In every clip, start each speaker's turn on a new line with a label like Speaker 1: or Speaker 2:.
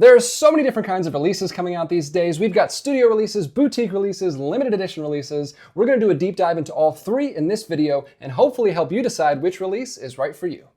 Speaker 1: There are so many different kinds of releases coming out these days. We've got studio releases, boutique releases, limited edition releases. We're going to do a deep dive into all three in this video and hopefully help you decide which release is right for you.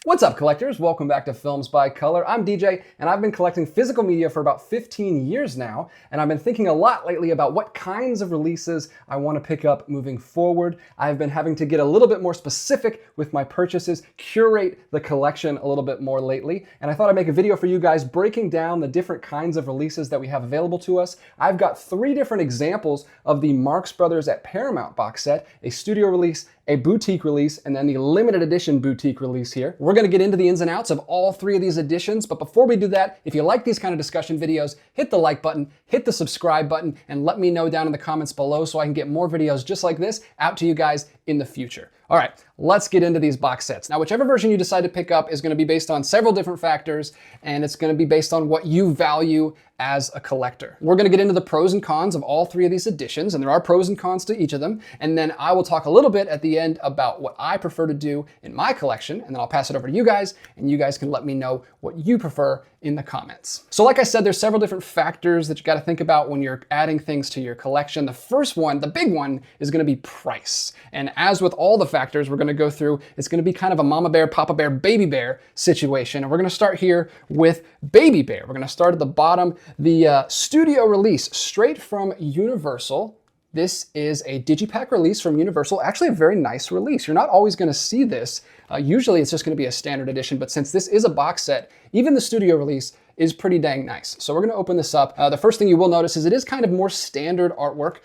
Speaker 1: What's up, collectors? Welcome back to Films by Color. I'm DJ, and I've been collecting physical media for about 15 years now, and I've been thinking a lot lately about what kinds of releases I want to pick up moving forward. I've been having to get a little bit more specific with my purchases, curate the collection a little bit more lately, and I thought I'd make a video for you guys breaking down the different kinds of releases that we have available to us. I've got three different examples of the Marx Brothers at Paramount box set, a studio release, a boutique release, and then the limited edition boutique release here. We're gonna get into the ins and outs of all three of these editions, but before we do that, if you like these kind of discussion videos, hit the like button, hit the subscribe button, and let me know down in the comments below so I can get more videos just like this out to you guys in the future. All right, let's get into these box sets. Now, whichever version you decide to pick up is gonna be based on several different factors, and it's gonna be based on what you value as a collector. We're gonna get into the pros and cons of all three of these editions, and there are pros and cons to each of them, and then I will talk a little bit at the end about what I prefer to do in my collection, and then I'll pass it over to you guys, and you guys can let me know what you prefer in the comments. So like I said, there's several different factors that you gotta think about when you're adding things to your collection. The first one, the big one, is gonna be price. And as with all the factors we're gonna go through, it's gonna be kind of a mama bear, papa bear, baby bear situation. And we're gonna start here with baby bear. We're gonna start at the bottom. The studio release, straight from Universal. This is a digipack release from Universal, actually a very nice release. You're not always gonna see this. Usually it's just gonna be a standard edition, but since this is a box set, even the studio release is pretty dang nice. So we're gonna open this up. The first thing you will notice is it is kind of more standard artwork,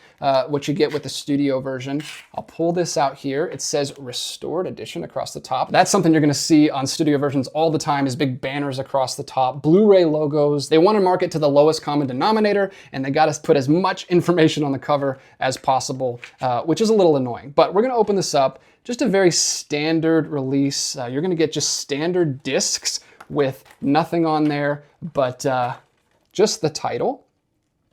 Speaker 1: what you get with the studio version. I'll pull this out here. It says Restored Edition across the top. That's something you're gonna see on studio versions all the time, is big banners across the top, Blu-ray logos. They wanna market to the lowest common denominator, and they gotta put as much information on the cover as possible, which is a little annoying. But we're gonna open this up. Just a very standard release. You're gonna get just standard discs with nothing on there but just the title,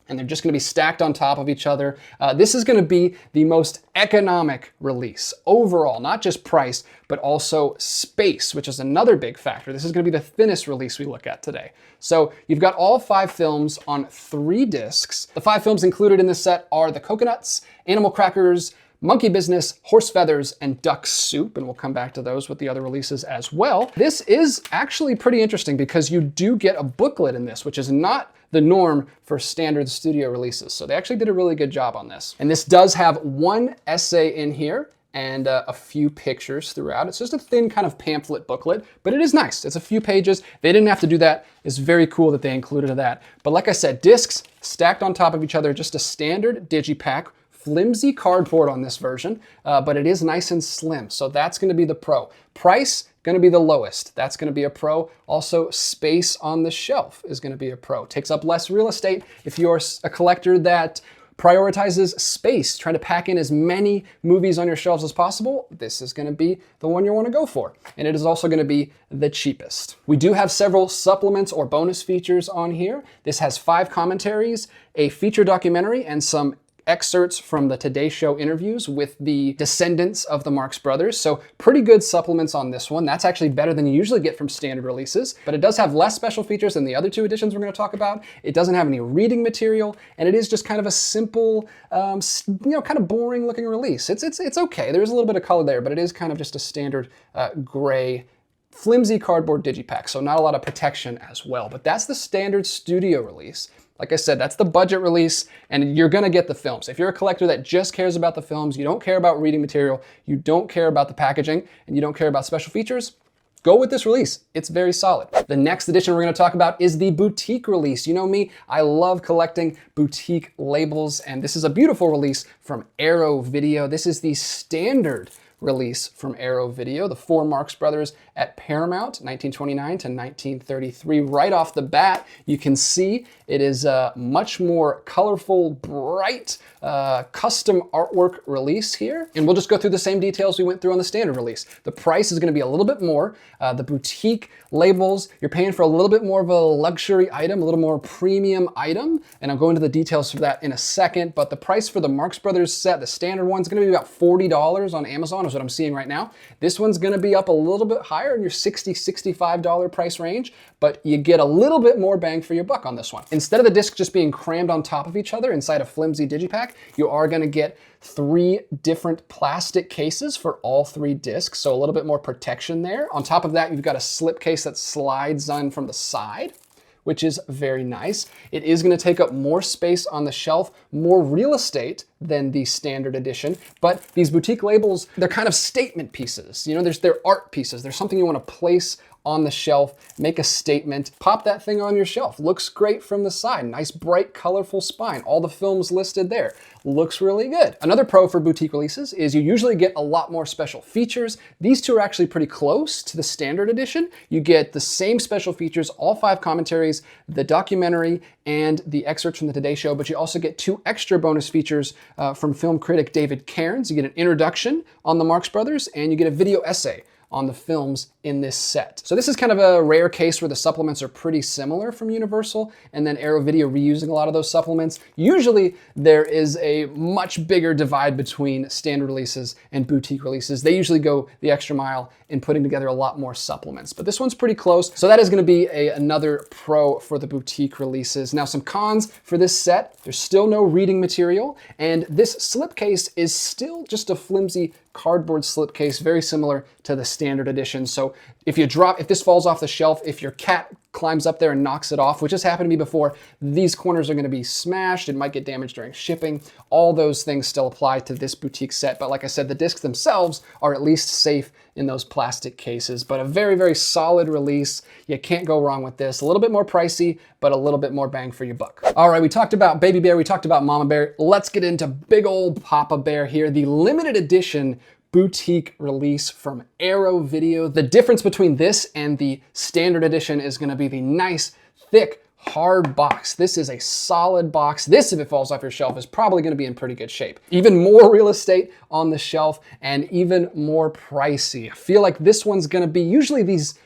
Speaker 1: and they're just gonna be stacked on top of each other. This is gonna be the most economic release overall, not just price, but also space, which is another big factor. This is gonna be the thinnest release we look at today. So you've got all 5 films on 3 discs. The 5 films included in this set are The Coconuts, Animal Crackers, Monkey Business, Horse Feathers, and Duck Soup, and we'll come back to those with the other releases as well. This is actually pretty interesting because you do get a booklet in this, which is not the norm for standard studio releases. So they actually did a really good job on this. And this does have 1 essay in here and a few pictures throughout. It's just a thin kind of pamphlet booklet, but it is nice. It's a few pages. They didn't have to do that. It's very cool that they included that. But like I said, discs stacked on top of each other, just a standard digipack. Flimsy cardboard on this version, but it is nice and slim. So that's gonna be the pro. Price, gonna be the lowest. That's gonna be a pro. Also, space on the shelf is gonna be a pro. Takes up less real estate. If you're a collector that prioritizes space, trying to pack in as many movies on your shelves as possible, this is gonna be the one you wanna go for. And it is also gonna be the cheapest. We do have several supplements or bonus features on here. This has 5 commentaries, a feature documentary, and some excerpts from the Today Show interviews with the descendants of the Marx Brothers. So pretty good supplements on this one. That's actually better than you usually get from standard releases, but it does have less special features than the other 2 editions we're gonna talk about. It doesn't have any reading material, and it is just kind of a simple, kind of boring looking release. It's okay. There's a little bit of color there, but it is kind of just a standard gray flimsy cardboard digipack, so not a lot of protection as well. But that's the standard studio release. Like I said, that's the budget release, and you're gonna get the films. If you're a collector that just cares about the films, you don't care about reading material, you don't care about the packaging, and you don't care about special features, go with this release. It's very solid. The next edition we're gonna talk about is the boutique release. You know me, I love collecting boutique labels, and this is a beautiful release from Arrow Video. This is the standard release from Arrow Video, the 4 Marx Brothers at Paramount, 1929 to 1933. Right off the bat, you can see it is a much more colorful, bright, custom artwork release here. And we'll just go through the same details we went through on the standard release. The price is gonna be a little bit more. The boutique labels, you're paying for a little bit more of a luxury item, a little more premium item. And I'll go into the details for that in a second. But the price for the Marx Brothers set, the standard one, is gonna be about $40 on Amazon, is what I'm seeing right now. This one's gonna be up a little bit higher in your $60, $65 price range, but you get a little bit more bang for your buck on this one. Instead of the discs just being crammed on top of each other inside a flimsy digipack, you are gonna get 3 different plastic cases for all 3 discs, so a little bit more protection there. On top of that, you've got a slip case that slides on from the side, which is very nice. It is gonna take up more space on the shelf, more real estate than the standard edition, but these boutique labels, they're kind of statement pieces. You know, they're art pieces. There's something you wanna place on the shelf, make a statement, pop that thing on your shelf. Looks great from the side. Nice, bright, colorful spine. All the films listed there. Looks really good. Another pro for boutique releases is you usually get a lot more special features. These two are actually pretty close to the standard edition. You get the same special features, all 5 commentaries, the documentary, and the excerpts from the Today Show, but you also get 2 extra bonus features from film critic David Cairns. You get an introduction on the Marx Brothers, and you get a video essay on the films in this set. So this is kind of a rare case where the supplements are pretty similar from Universal, and then Arrow Video reusing a lot of those supplements. Usually there is a much bigger divide between standard releases and boutique releases. They usually go the extra mile in putting together a lot more supplements, but this one's pretty close. So that is gonna be another pro for the boutique releases. Now some cons for this set, there's still no reading material, and this slipcase is still just a flimsy cardboard slipcase, very similar to the standard edition. So if this falls off the shelf, if your cat climbs up there and knocks it off, which has happened to me before, these corners are gonna be smashed. It might get damaged during shipping. All those things still apply to this boutique set. But like I said, the discs themselves are at least safe in those plastic cases. But a very, very solid release. You can't go wrong with this. A little bit more pricey, but a little bit more bang for your buck. All right, we talked about Baby Bear, we talked about Mama Bear. Let's get into big old Papa Bear here, the limited edition boutique release from Arrow Video. The difference between this and the standard edition is gonna be the nice, thick, hard box. This is a solid box. This, if it falls off your shelf, is probably gonna be in pretty good shape. Even more real estate on the shelf and even more pricey. I feel like this one's gonna be, usually these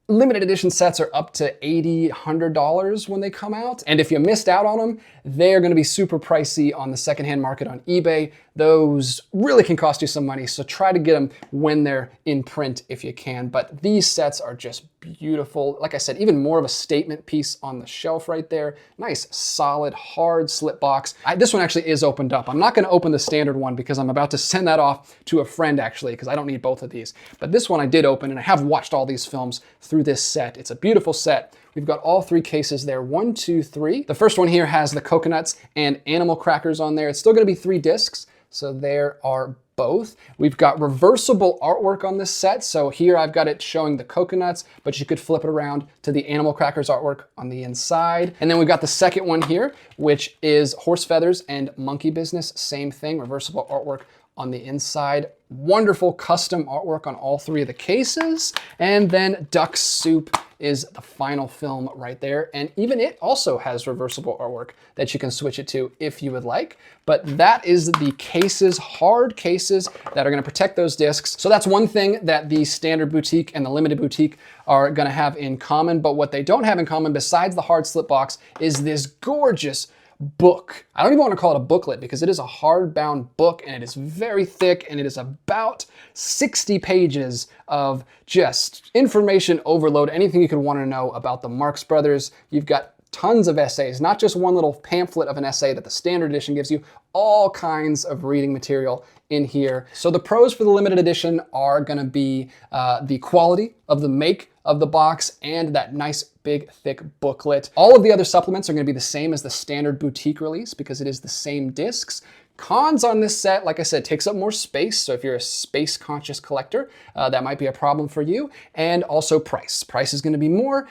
Speaker 1: limited edition sets are up to $80, $100 when they come out. And if you missed out on them, they're gonna be super pricey on the secondhand market on eBay. Those really can cost you some money, so try to get them when they're in print if you can. But these sets are just beautiful. Like I said, even more of a statement piece on the shelf right there. Nice, solid, hard slip box. This one actually is opened up. I'm not gonna open the standard one because I'm about to send that off to a friend actually, because I don't need both of these. But this one I did open, and I have watched all these films through this set. It's a beautiful set. We've got all 3 cases there, 1, 2, 3. The first one here has the coconuts and animal crackers on there. It's still gonna be 3 discs, so there are both. We've got reversible artwork on this set. So here I've got it showing the coconuts, but you could flip it around to the animal crackers artwork on the inside. And then we've got the second one here, which is horse feathers and monkey business. Same thing, reversible artwork on the inside. Wonderful custom artwork on all 3 of the cases. And then Duck Soup is the final film right there. And even it also has reversible artwork that you can switch it to if you would like. But that is the cases, hard cases that are gonna protect those discs. So that's one thing that the standard boutique and the limited boutique are gonna have in common. But what they don't have in common besides the hard slip box is this gorgeous book. I don't even want to call it a booklet because it is a hardbound book, and it is very thick, and it is about 60 pages of just information overload, anything you could want to know about the Marx Brothers. You've got tons of essays, not just one little pamphlet of an essay that the standard edition gives you, all kinds of reading material in here. So the pros for the limited edition are gonna be the quality of the make of the box and that nice big thick booklet. All of the other supplements are gonna be the same as the standard boutique release because it is the same discs. Cons on this set, like I said, takes up more space. So if you're a space conscious collector, that might be a problem for you. And also price. Price is gonna be more.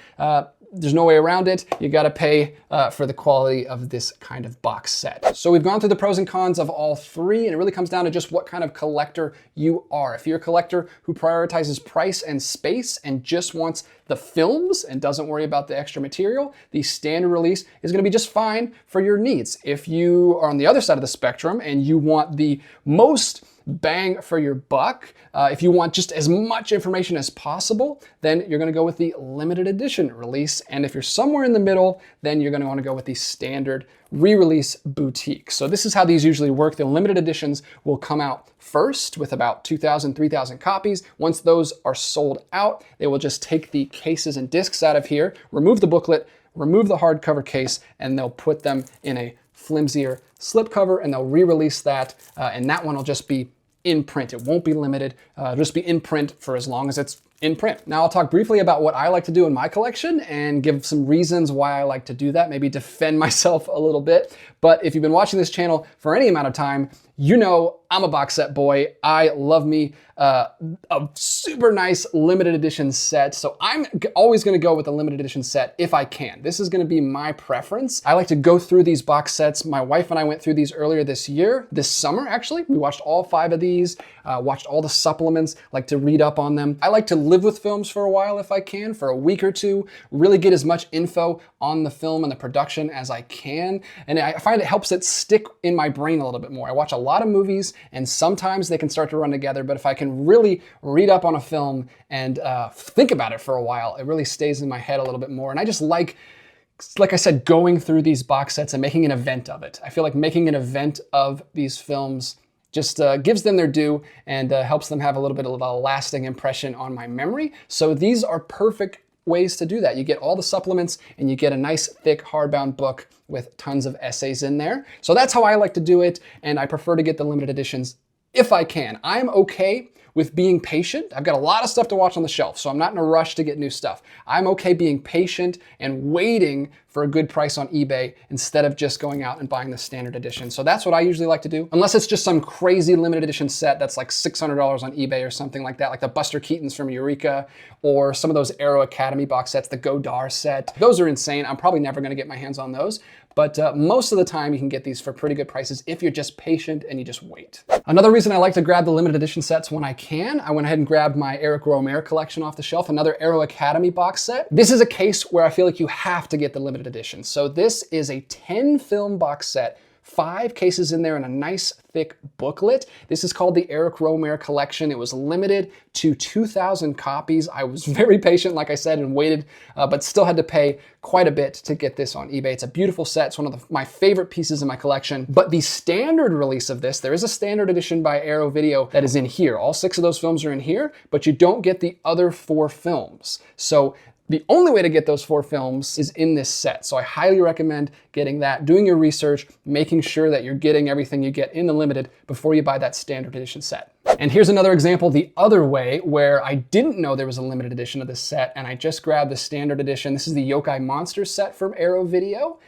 Speaker 1: There's no way around it. You gotta pay for the quality of this kind of box set. So we've gone through the pros and cons of all 3, and it really comes down to just what kind of collector you are. If you're a collector who prioritizes price and space and just wants the films and doesn't worry about the extra material, the standard release is gonna be just fine for your needs. If you are on the other side of the spectrum and you want the most bang for your buck. If you want just as much information as possible, then you're gonna go with the limited edition release. And if you're somewhere in the middle, then you're gonna wanna go with the standard re-release boutique. So this is how these usually work. The limited editions will come out first with about 2,000, 3,000 copies. Once those are sold out, they will just take the cases and discs out of here, remove the booklet, remove the hardcover case, and they'll put them in a flimsier slipcover, and they'll re-release that, and that one will just be in print. It won't be limited. It'll just be in print for as long as it's in print. Now I'll talk briefly about what I like to do in my collection and give some reasons why I like to do that, maybe defend myself a little bit. But if you've been watching this channel for any amount of time, you know I'm a box set boy. I love me a super nice limited edition set. So I'm always gonna go with a limited edition set if I can. This is gonna be my preference. I like to go through these box sets. My wife and I went through these earlier this summer actually. We watched all 5 of these, watched all the supplements, like to read up on them. I like to live with films for a while if I can, for a week or two, really get as much info on the film and the production as I can. And I find it helps it stick in my brain a little bit more. I watch a lot of movies and sometimes they can start to run together, but if I can really read up on a film and think about it for a while, it really stays in my head a little bit more. And I just like I said, going through these box sets and making an event of it. I feel like making an event of these films just gives them their due and helps them have a little bit of a lasting impression on my memory. So these are perfect ways to do that. You get all the supplements and you get a nice thick hardbound book with tons of essays in there. So that's how I like to do it, and I prefer to get the limited editions if I can. I'm okay with being patient. I've got a lot of stuff to watch on the shelf, so I'm not in a rush to get new stuff. I'm okay being patient and waiting for a good price on eBay instead of just going out and buying the standard edition. So that's what I usually like to do. Unless it's just some crazy limited edition set that's like $600 on eBay or something like that, like the Buster Keatons from Eureka, or some of those Aero Academy box sets, the Godard set. Those are insane. I'm probably never gonna get my hands on those. But most of the time you can get these for pretty good prices if you're just patient and you just wait. Another reason I like to grab the limited edition sets when I can, I went ahead and grabbed my Eric Rohmer collection off the shelf, another Aero Academy box set. This is a case where I feel like you have to get the limited edition. So this is a 10 film box set, 5 cases in there and a nice thick booklet. This is called the Eric Rohmer collection. It was limited to 2,000 copies. I was very patient, like I said, and waited, but still had to pay quite a bit to get this on eBay. It's a beautiful set. It's one of my favorite pieces in my collection. But the standard release of this, there is a standard edition by Aero Video that is in here. All 6 of those films are in here, but you don't get the other 4 films. So the only way to get those 4 films is in this set. So I highly recommend getting that, doing your research, making sure that you're getting everything you get in the limited before you buy that standard edition set. And here's another example the other way where I didn't know there was a limited edition of this set and I just grabbed the standard edition. This is the Yokai Monsters set from Aero Video.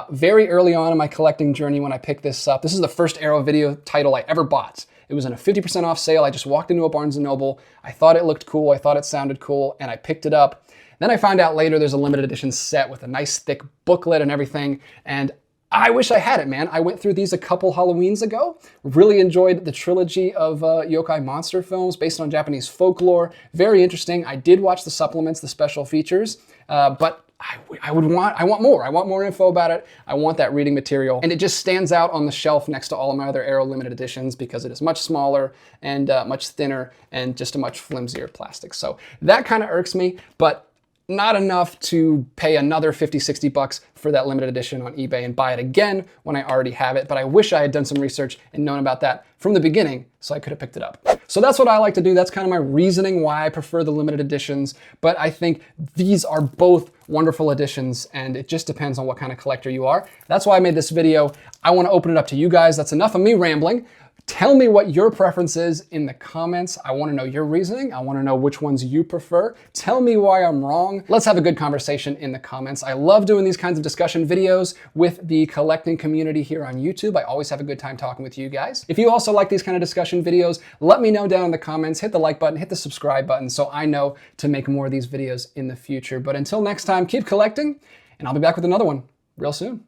Speaker 1: Very early on in my collecting journey when I picked this up, this is the first Aero Video title I ever bought. It was in a 50% off sale. I just walked into a Barnes & Noble. I thought it looked cool. I thought it sounded cool, and I picked it up. Then I found out later there's a limited edition set with a nice thick booklet and everything, and I wish I had it, man. I went through these a couple Halloweens ago. Really enjoyed the trilogy of yokai monster films based on Japanese folklore. Very interesting. I did watch the supplements, the special features, but I want more. I want more info about it. I want that reading material. And it just stands out on the shelf next to all of my other Aero limited editions because it is much smaller and much thinner and just a much flimsier plastic. So that kind of irks me, but not enough to pay another 50, 60 bucks for that limited edition on eBay and buy it again when I already have it. But I wish I had done some research and known about that from the beginning so I could have picked it up. So that's what I like to do. That's kind of my reasoning why I prefer the limited editions. But I think these are both wonderful editions and it just depends on what kind of collector you are. That's why I made this video. I want to open it up to you guys. That's enough of me rambling. Tell me what your preference is in the comments. I want to know your reasoning. I want to know which ones you prefer. Tell me why I'm wrong. Let's have a good conversation in the comments. I love doing these kinds of discussion videos with the collecting community here on YouTube. I always have a good time talking with you guys. If you also like these kind of discussion videos, let me know down in the comments. Hit the like button, hit the subscribe button so I know to make more of these videos in the future. But until next time, keep collecting, and I'll be back with another one real soon.